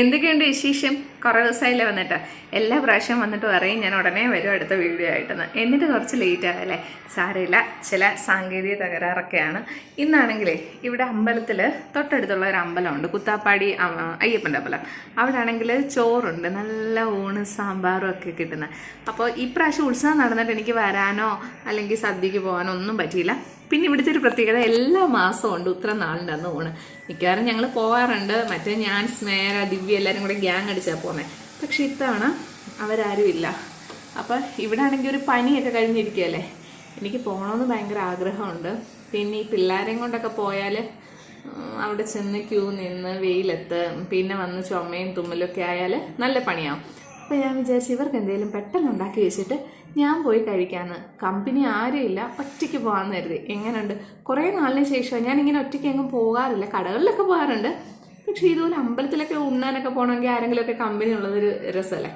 എന്തൊക്കെയുണ്ട് വിശേഷം? കുറേ ദിവസമായില്ലേ വന്നിട്ട്. എല്ലാ പ്രാവശ്യം വന്നിട്ട് പറയും ഞാൻ ഉടനെ വരും അടുത്ത വീഡിയോ ആയിട്ടെന്ന്. എന്നിട്ട് കുറച്ച് ലേറ്റ് ആകല്ലേ, സാരമില്ല, ചില സാങ്കേതിക തകരാറൊക്കെയാണ്. ഇന്നാണെങ്കിലേ ഇവിടെ അമ്പലത്തിൽ തൊട്ടടുത്തുള്ള ഒരു അമ്പലമുണ്ട്, കുത്താപ്പാടി അയ്യപ്പൻ്റെ അമ്പലം. അവിടെ ആണെങ്കിൽ ചോറുണ്ട്, നല്ല ഊണ് സാമ്പാറും ഒക്കെ കിട്ടുന്നത്. അപ്പോൾ ഇപ്രാവശ്യം ഉത്സവം നടന്നിട്ട് എനിക്ക് വരാനോ അല്ലെങ്കിൽ സദ്യക്ക് പോകാനോ ഒന്നും പറ്റിയില്ല. പിന്നെ ഇവിടുത്തെ ഒരു പ്രത്യേകത, എല്ലാ മാസവും ഉണ്ട് ഉത്രനാളിൻ്റെ അന്ന് ഊണ്. മിക്കവാറും ഞങ്ങൾ പോകാറുണ്ട്. മറ്റേ ഞാൻ, സ്മേര, ദിവ്യ എല്ലാവരും കൂടെ ഗ്യാങ് അടിച്ചാൽ പോകുന്നത്. പക്ഷെ ഇത്തവണ അവരാരും ഇല്ല. അപ്പം ഇവിടെ ആണെങ്കിൽ ഒരു പനിയൊക്കെ കഴിഞ്ഞിരിക്കുകയല്ലേ, എനിക്ക് പോകണമെന്ന് ഭയങ്കര ആഗ്രഹമുണ്ട്. പിന്നെ ഈ പിള്ളേരെയും കൊണ്ടൊക്കെ പോയാൽ അവിടെ ചെന്ന് ക്യൂ നിന്ന് വെയിലത്ത് പിന്നെ വന്ന് ചുമയും തുമ്മലൊക്കെ ആയാൽ നല്ല പണിയാവും. അപ്പോൾ ഞാൻ വിചാരിച്ചു ഇവർക്ക് എന്തെങ്കിലും പെട്ടെന്ന് ഉണ്ടാക്കി വെച്ചിട്ട് ഞാൻ പോയി കഴിക്കാമെന്ന്. കമ്പനി ആരുമില്ല, ഒറ്റയ്ക്ക് പോകാമെന്ന് കരുതി. എങ്ങനെയുണ്ട്? കുറേ നാളിന് ശേഷം ഞാനിങ്ങനെ ഒറ്റയ്ക്ക് എങ്ങും പോകാറില്ല, കടകളിലൊക്കെ പോകാറുണ്ട്. പക്ഷേ ഇതുപോലെ അമ്പലത്തിലൊക്കെ ഉണ്ണാനൊക്കെ പോകണമെങ്കിൽ ആരെങ്കിലുമൊക്കെ കമ്പനി ഉള്ളതൊരു രസമല്ലേ.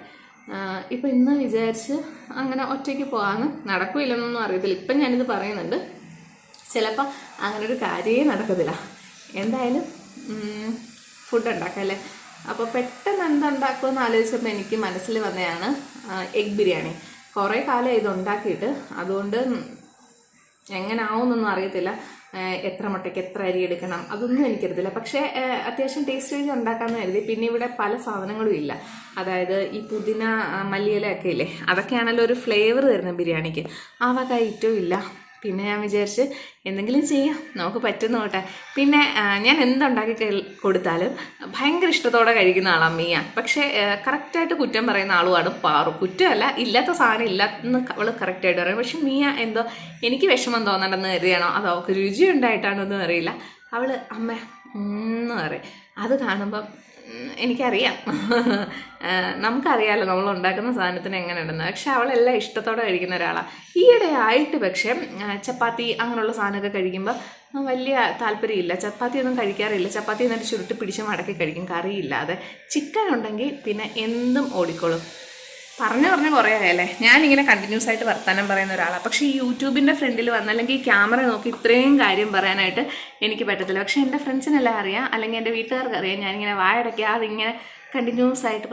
ഇപ്പം ഇന്ന് വിചാരിച്ച് അങ്ങനെ ഒറ്റയ്ക്ക് പോകാമെന്ന്. നടക്കില്ലെന്നൊന്നും അറിയത്തില്ല. ഇപ്പം ഞാനിത് പറയുന്നുണ്ട്, ചിലപ്പോൾ അങ്ങനെ ഒരു കാര്യമേ നടക്കത്തില്ല. എന്തായാലും ഫുഡ് ഉണ്ടാക്കാം അല്ലേ. അപ്പോൾ പെട്ടെന്ന് എന്തുണ്ടാക്കുമെന്ന് ആലോചിച്ചപ്പോൾ എനിക്ക് മനസ്സിൽ വന്നതാണ് എഗ് ബിരിയാണി. കുറേ കാലം ഇതുണ്ടാക്കിയിട്ട്, അതുകൊണ്ട് എങ്ങനെ ആവുമെന്നൊന്നും അറിയത്തില്ല. എത്ര മുട്ടയ്ക്ക് എത്ര അരി എടുക്കണം അതൊന്നും എനിക്കറിയത്തില്ല. പക്ഷേ അത്യാവശ്യം ടേസ്റ്റ് വഴി ഉണ്ടാക്കാമെന്ന് കരുതി. പിന്നെ ഇവിടെ പല സാധനങ്ങളും ഇല്ല. അതായത് ഈ പുതിന മല്ലിയിലൊക്കെ ഇല്ലേ, അതൊക്കെയാണല്ലോ ഒരു ഫ്ലേവർ തരുന്നത് ബിരിയാണിക്ക്. ആ വക ഐറ്റവും ഇല്ല. പിന്നെ ഞാൻ വിചാരിച്ച് എന്തെങ്കിലും ചെയ്യാം, നമുക്ക് പറ്റുന്ന നോട്ടെ. പിന്നെ ഞാൻ എന്തുണ്ടാക്കി കൊടുത്താലും ഭയങ്കര ഇഷ്ടത്തോടെ കഴിക്കുന്ന ആളാണ് മിയ. പക്ഷേ കറക്റ്റായിട്ട് കുറ്റം പറയുന്ന ആളുമാണ് പാറു. കുറ്റമല്ല, ഇല്ലാത്ത സാധനം ഇല്ല എന്ന് അവൾ കറക്റ്റായിട്ട് പറയും. പക്ഷെ മിയ എന്തോ എനിക്ക് വിഷമം തോന്നണ്ടെന്ന് കരുതിയാണോ അതോ അവൾക്ക് രുചി ഉണ്ടായിട്ടാണോ ഒന്നും അറിയില്ല, അവൾ അമ്മ എന്ന് പറയും. അത് കാണുമ്പം എനിക്കറിയാം, നമുക്കറിയാമല്ലോ നമ്മൾ ഉണ്ടാക്കുന്ന സാധനത്തിന് എങ്ങനെ ഉണ്ടെന്ന്. പക്ഷെ അവളെല്ലാം ഇഷ്ടത്തോടെ കഴിക്കുന്ന ഒരാളാണ്. ഈയിടെ ആയിട്ട് പക്ഷേ ചപ്പാത്തി അങ്ങനെയുള്ള സാധനമൊക്കെ കഴിക്കുമ്പോൾ വലിയ താല്പര്യമില്ല. ചപ്പാത്തി ഒന്നും കഴിക്കാറില്ല. ചപ്പാത്തി എന്നിട്ട് ചുരുട്ടി പിടിച്ച് മടക്കി കഴിക്കും, കറിയില്ലാതെ. ചിക്കൻ ഉണ്ടെങ്കിൽ പിന്നെ എന്തും ഓടിക്കോളും. പറഞ്ഞു കുറേ ആയല്ലേ ഞാനിങ്ങനെ കണ്ടിന്യൂസ് ആയിട്ട് വർത്തമാനം പറയുന്ന ഒരാളാണ്. പക്ഷേ ഈ യൂട്യൂബിൻ്റെ ഫ്രണ്ടിൽ വന്ന് അല്ലെങ്കിൽ ഈ ക്യാമറ നോക്കി ഇത്രയും കാര്യം പറയാനായിട്ട് എനിക്ക് പറ്റത്തില്ല. പക്ഷേ എൻ്റെ ഫ്രണ്ട്സിനെല്ലാം അറിയാം, അല്ലെങ്കിൽ എൻ്റെ വീട്ടുകാർക്ക് അറിയാം, ഞാനിങ്ങനെ വായടയ്ക്കുക അതിങ്ങനെ കണ്ടിന്യൂസ് ആയിട്ട്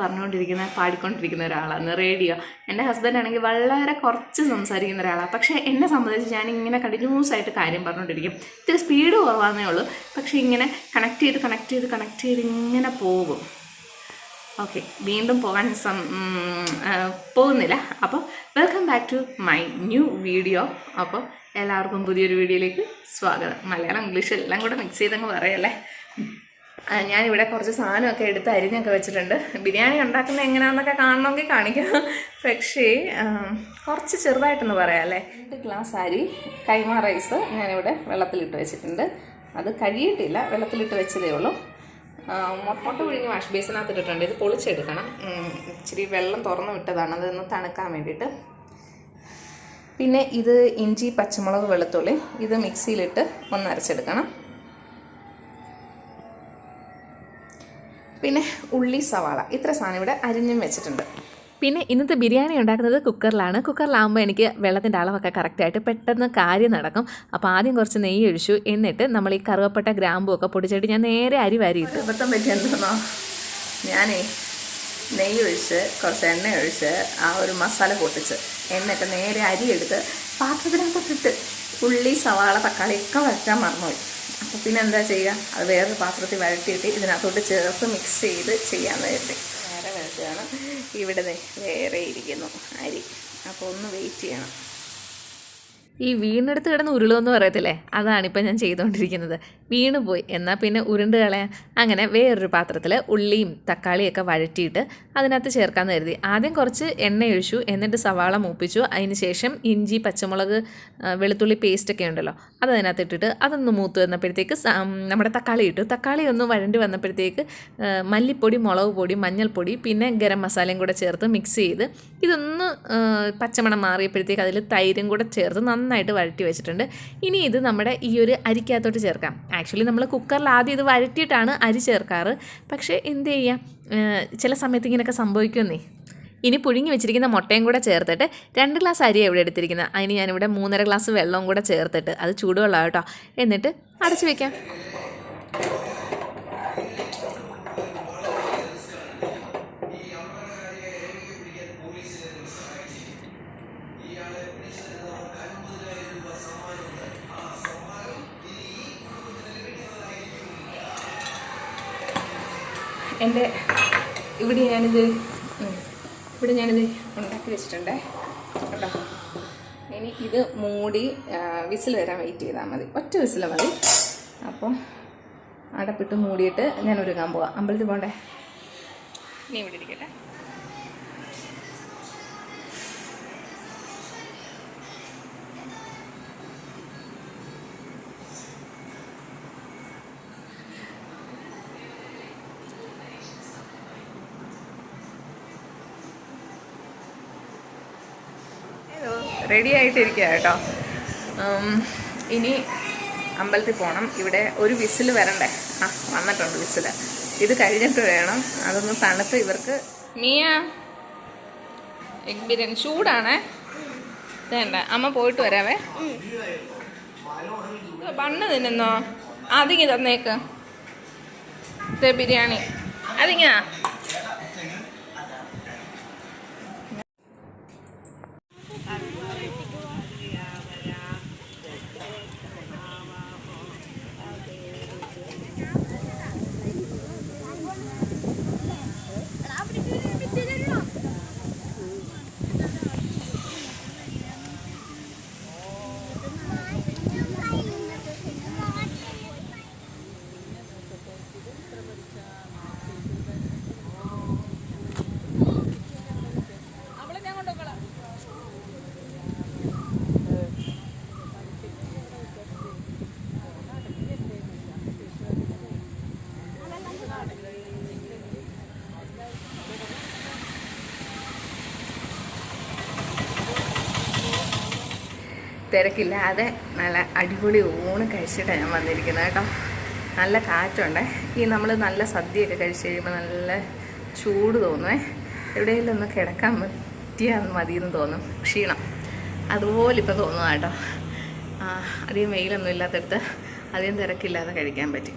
പാടിക്കൊണ്ടിരിക്കുന്ന ഒരാളാണ്. റേഡിയോ. എൻ്റെ ഹസ്ബൻഡ് ആണെങ്കിൽ വളരെ കുറച്ച് സംസാരിക്കുന്ന ഒരാളാണ്. പക്ഷേ എന്നെ സംബന്ധിച്ച് ഞാനിങ്ങനെ കണ്ടിന്യൂസ് ആയിട്ട് കാര്യം പറഞ്ഞുകൊണ്ടിരിക്കും. ഇത്തിരി സ്പീഡ് കുറവാന്നേ ഉള്ളൂ, പക്ഷേ ഇങ്ങനെ കണക്ട് ചെയ്ത് ഇങ്ങനെ പോകും. ഓക്കെ, വീണ്ടും പോകുന്നില്ല. അപ്പോൾ welcome back to my new video. അപ്പോൾ എല്ലാവർക്കും പുതിയൊരു വീഡിയോയിലേക്ക് സ്വാഗതം. മലയാളം ഇംഗ്ലീഷ് എല്ലാം കൂടെ മിക്സ് ചെയ്തങ്ങ് പറയല്ലേ. ഞാനിവിടെ കുറച്ച് സാധനമൊക്കെ എടുത്ത് അരിഞ്ഞൊക്കെ വെച്ചിട്ടുണ്ട്. ബിരിയാണി ഉണ്ടാക്കുന്നത് എങ്ങനെയാണെന്നൊക്കെ കാണണമെങ്കിൽ കാണിക്കാം. പക്ഷേ കുറച്ച് ചെറുതായിട്ടൊന്ന് പറയാം അല്ലേ. 2 ഗ്ലാസ് അരി കൈമ റൈസ് ഞാനിവിടെ വെള്ളത്തിലിട്ട് വെച്ചിട്ടുണ്ട്. അത് കഴിയിട്ടില്ല, വെള്ളത്തിലിട്ട് വെച്ചതേ ഉള്ളൂ. മുട്ട പിഴിഞ്ഞ് വാഷ് ബേസിനകത്ത് ഇട്ടിട്ടുണ്ട്. ഇത് പൊളിച്ചെടുക്കണം. ഇച്ചിരി വെള്ളം തുറന്ന് വിട്ടതാണ്, അതൊന്ന് തണുക്കാൻ വേണ്ടിയിട്ട്. പിന്നെ ഇത് ഇഞ്ചി, പച്ചമുളക്, വെളുത്തുള്ളി, ഇത് മിക്സിയിലിട്ട് ഒന്ന് അരച്ചെടുക്കണം. പിന്നെ ഉള്ളി, സവാള, ഇത്ര സാധനം ഇവിടെ അരിഞ്ഞും വെച്ചിട്ടുണ്ട്. പിന്നെ ഇന്നത്തെ ബിരിയാണി ഉണ്ടാക്കുന്നത് കുക്കറിലാണ്. കുക്കറിലാകുമ്പോൾ എനിക്ക് വെള്ളത്തിൻ്റെ അളവൊക്കെ കറക്റ്റായിട്ട് പെട്ടെന്ന് കാര്യം നടക്കും. അപ്പോൾ ആദ്യം കുറച്ച് നെയ്യ് ഒഴിച്ചു, എന്നിട്ട് നമ്മൾ ഈ കറുവപ്പട്ട ഗ്രാമ്പും ഒക്കെ പൊടിച്ചിട്ട് ഞാൻ നേരെ അരി വാരിയിട്ടു. അബദ്ധം പറ്റിയെന്തോന്നോ, ഞാനേ നെയ്യ് ഒഴിച്ച് കുറച്ച് എണ്ണ ഒഴിച്ച് ആ ഒരു മസാല പൊട്ടിച്ച് എന്നിട്ട് നേരെ അരി എടുത്ത് പാത്രത്തിനകത്തിട്ട് ഉള്ളി, സവാള, തക്കാളിയൊക്കെ വഴറ്റാൻ മറന്നുപോയി. അപ്പോൾ പിന്നെ എന്താ ചെയ്യുക, അത് വേറൊരു പാത്രത്തിൽ വഴറ്റിയിട്ട് ഇതിനകത്തോട്ട് ചേർത്ത് മിക്സ് ചെയ്ത് ചെയ്യാമെന്ന് കരുതി. നേരെ വഴറ്റുകയാണ്. ഇവിടെ വേറെ ഇരിക്കുന്നു അരി, അപ്പോൾ ഒന്ന് വെയിറ്റ് ചെയ്യണം. ഈ വീണെടുത്ത് കിടന്ന് ഉരുളുമെന്ന് പറയത്തില്ലേ, അതാണിപ്പോൾ ഞാൻ ചെയ്തുകൊണ്ടിരിക്കുന്നത്. വീണ് പോയി എന്നാൽ പിന്നെ ഉരുണ്ട് കളയാൻ. അങ്ങനെ വേറൊരു പാത്രത്തിൽ ഉള്ളിയും തക്കാളിയൊക്കെ വഴറ്റിയിട്ട് അതിനകത്ത് ചേർക്കാമെന്ന് കരുതി. ആദ്യം കുറച്ച് എണ്ണ ഒഴിച്ചു, എന്നിട്ട് സവാള മൂപ്പിച്ചു. അതിന് ശേഷം ഇഞ്ചി, പച്ചമുളക്, വെളുത്തുള്ളി പേസ്റ്റൊക്കെ ഉണ്ടല്ലോ അത് അതിനകത്ത് ഇട്ടിട്ട് അതൊന്ന് മൂത്ത് വന്നപ്പോഴത്തേക്ക് നമ്മുടെ തക്കാളി ഇട്ടു. തക്കാളി ഒന്ന് വഴണ്ടി വന്നപ്പോഴത്തേക്ക് മല്ലിപ്പൊടി, മുളക് പൊടി, മഞ്ഞൾപ്പൊടി, പിന്നെ ഗരം മസാലയും കൂടെ ചേർത്ത് മിക്സ് ചെയ്ത് ഇതൊന്ന് പച്ചമണം മാറിയപ്പോഴത്തേക്ക് അതിൽ തൈരും കൂടെ ചേർത്ത് നന്നായിട്ട് വഴറ്റി വെച്ചിട്ടുണ്ട്. ഇനി ഇത് നമ്മുടെ ഈ ഒരു അരിക്കകത്തോട്ട് ചേർക്കാം. ആക്ച്വലി നമ്മൾ കുക്കറിൽ ആദ്യം ഇത് വഴറ്റിയിട്ടാണ് അരി ചേർക്കാറ്. പക്ഷേ എന്ത് ചെയ്യാം, ചില സമയത്ത് ഇങ്ങനെയൊക്കെ സംഭവിക്കുമെന്നേ. ഇനി പുഴുങ്ങി വെച്ചിരിക്കുന്ന മുട്ടയും കൂടെ ചേർത്തിട്ട് 2 ഗ്ലാസ് അരിയാണ് ഇവിടെ എടുത്തിരിക്കുന്നത്. അതിന് ഞാനിവിടെ 3.5 ഗ്ലാസ് വെള്ളവും കൂടെ ചേർത്തിട്ട്, അത് ചൂടുവെള്ളം കേട്ടോ, എന്നിട്ട് അടച്ചു വയ്ക്കാം. എൻ്റെ ഇവിടെ ഞാനിത് ഉണ്ടാക്കി വെച്ചിട്ടുണ്ടേ കേട്ടോ. ഇനി ഇത് മൂടി വിസിൽ വരാൻ വെയിറ്റ് ചെയ്താൽ മതി. ഒറ്റ വിസിൽ മതി. അപ്പോൾ അടപ്പിട്ട് മൂടിയിട്ട് ഞാൻ ഒരുങ്ങാൻ പോവാം. അമ്പലത്തിൽ പോകണ്ടേ? നീ ഇവിടെ ഇരിക്കട്ടെ. റെഡി ആയിട്ടിരിക്കുക കേട്ടോ. ഇനി അമ്പലത്തിൽ പോകണം. ഇവിടെ ഒരു വിസിൽ വരണ്ടേ? വന്നിട്ടുണ്ട് വിസിൽ. ഇത് കഴിഞ്ഞിട്ട് വേണം അതൊന്ന് തണുത്ത് ഇവർക്ക്. മിയ എഗ് ബിരിയാണി ചൂടാണേ. വേണ്ട, അമ്മ പോയിട്ട് വരാവേ. ബണ്ണ് തിന്നുന്നോ? അതിങ്ങി തന്നേക്ക്. ബിരിയാണി അതിങ്ങ. തിരക്കില്ലാതെ നല്ല അടിപൊളി ഊണ് കഴിച്ചിട്ടാണ് ഞാൻ വന്നിരിക്കുന്നത് കേട്ടോ. നല്ല കാറ്റുണ്ടേ. ഈ നമ്മൾ നല്ല സദ്യയൊക്കെ കഴിച്ച് കഴിയുമ്പോൾ നല്ല ചൂട് തോന്നുമേ. എവിടെയെങ്കിലും ഒന്ന് കിടക്കാൻ പറ്റിയാൽ മതിയെന്ന് തോന്നും. ക്ഷീണം അതുപോലെ ഇപ്പോൾ തോന്നുക കേട്ടോ. അധികം വെയിലൊന്നും ഇല്ലാത്തടുത്ത് അധികം തിരക്കില്ലാതെ കഴിക്കാൻ പറ്റി.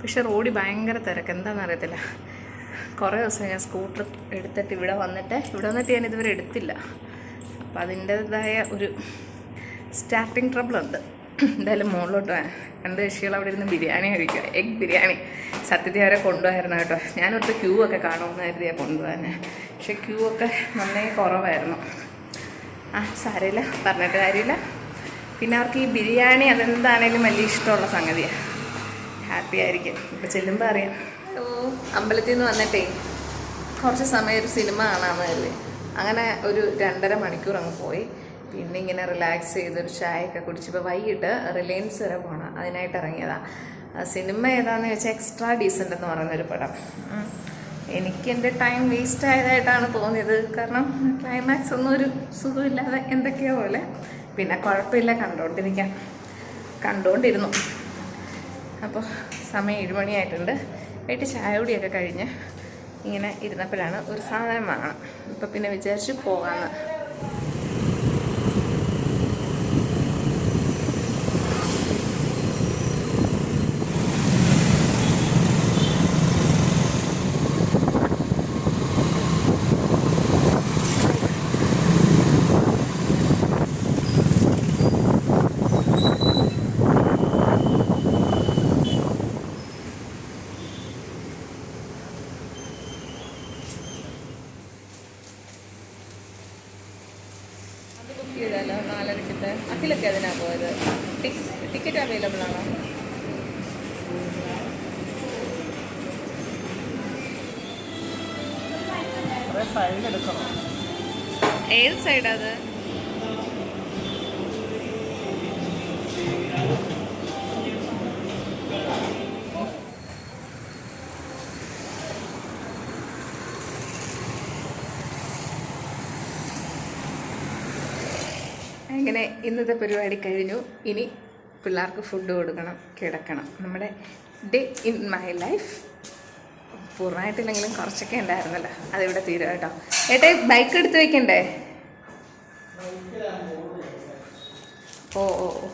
പക്ഷെ റോഡിൽ ഭയങ്കര തിരക്ക്. എന്താണെന്ന് അറിയത്തില്ല. കുറേ ദിവസം ഞാൻ സ്കൂട്ടർ എടുത്തിട്ട് ഇവിടെ വന്നിട്ട് ഞാൻ ഇതുവരെ എടുത്തില്ല. അപ്പം അതിൻ്റേതായ ഒരു സ്റ്റാർട്ടിങ് ട്രബിളുണ്ട്. എന്തായാലും മുകളിലോട്ട് രണ്ട് കക്ഷികൾ അവിടെ ഇരുന്ന് ബിരിയാണി കഴിക്കുക. എഗ് ബിരിയാണി സത്യത്തിൽ അവരെ കൊണ്ടുപോയിരുന്നു കേട്ടോ. ഞാനൊരു ക്യൂ ഒക്കെ കാണുമെന്ന് കരുതിയാണ് കൊണ്ടുപോകാൻ. പക്ഷെ ക്യൂ ഒക്കെ നന്നേ കുറവായിരുന്നു. സാരമില്ല, പറഞ്ഞിട്ട് കാര്യമില്ല. പിന്നെ അവർക്ക് ഈ ബിരിയാണി അതെന്താണേലും വലിയ ഇഷ്ടമുള്ള സംഗതിയാണ്. ഹാപ്പി ആയിരിക്കും. ഇപ്പം ചെല്ലുമ്പോൾ അറിയാം. അമ്പലത്തിൽ നിന്ന് വന്നിട്ടേ കുറച്ച് സമയം ഒരു സിനിമ കാണാമെന്ന് കരുതി. അങ്ങനെ ഒരു 2.5 മണിക്കൂർ അങ്ങ് പോയി. പിന്നെ ഇങ്ങനെ റിലാക്സ് ചെയ്തൊരു ചായയൊക്കെ കുടിച്ചപ്പോൾ വൈകിട്ട് റിലയൻസ് വരെ പോകണം. അതിനായിട്ട് ഇറങ്ങിയതാണ്. സിനിമ ഏതാണെന്ന് വെച്ചാൽ എക്സ്ട്രാ ഡീസൻ്റ് എന്ന് പറയുന്നൊരു പടം. എനിക്ക് എൻ്റെ ടൈം വേസ്റ്റ് ആയതായിട്ടാണ് തോന്നിയത്. കാരണം ക്ലൈമാക്സ് ഒന്നും ഒരു സുഖമില്ലാതെ എന്തൊക്കെയോ പോലെ. പിന്നെ കുഴപ്പമില്ല, കണ്ടുകൊണ്ടിരുന്നു. അപ്പോൾ സമയം 7 മണിയായിട്ടുണ്ട്. വീട്ടിൽ ചായ കുടിയൊക്കെ കഴിഞ്ഞ് ഇങ്ങനെ ഇരുന്നപ്പോഴാണ് ഒരു സാധനം വാങ്ങണം. അപ്പോൾ പിന്നെ വിചാരിച്ചു പോകാമെന്ന്. ചെയ്താലോ 4:30. അഖിലൊക്കെ അതിനാണ് പോയത്. ടിക്കറ്റ് അവൈലബിൾ ആണോ? ഏത് സൈഡാ അത്? അങ്ങനെ ഇന്നത്തെ പരിപാടി കഴിഞ്ഞു. ഇനി പിള്ളേർക്ക് ഫുഡ് കൊടുക്കണം, കിടക്കണം. നമ്മുടെ ഡേ ഇൻ മൈ ലൈഫ് പൂർണ്ണമായിട്ടില്ലെങ്കിലും കുറച്ചൊക്കെ ഉണ്ടായിരുന്നല്ലോ, അതിവിടെ തീരും കേട്ടോ. ഏട്ടേ ബൈക്ക് എടുത്ത് വെക്കണ്ടേ? ഓ ഓ ഓ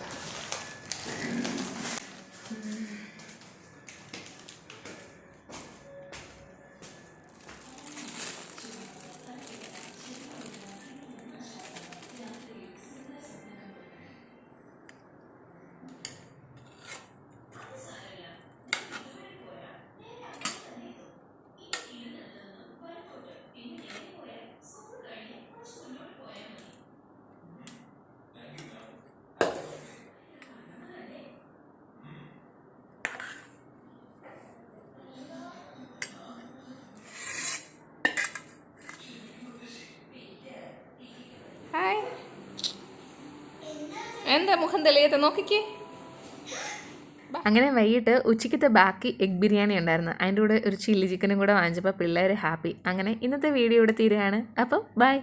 എന്താ മുഖം തെളിയാത്ത നോക്കിക്കേ. അങ്ങനെ വൈകിട്ട് ഉച്ചയ്ക്കത്തെ ബാക്കി എഗ് ബിരിയാണി ഉണ്ടായിരുന്നു. അതിൻ്റെ കൂടെ ഒരു ചില്ലി ചിക്കനും കൂടെ വാങ്ങിച്ചപ്പോൾ പിള്ളേർ ഹാപ്പി. അങ്ങനെ ഇന്നത്തെ വീഡിയോ ഇവിടെ തീരുകയാണ്. അപ്പോൾ ബൈ.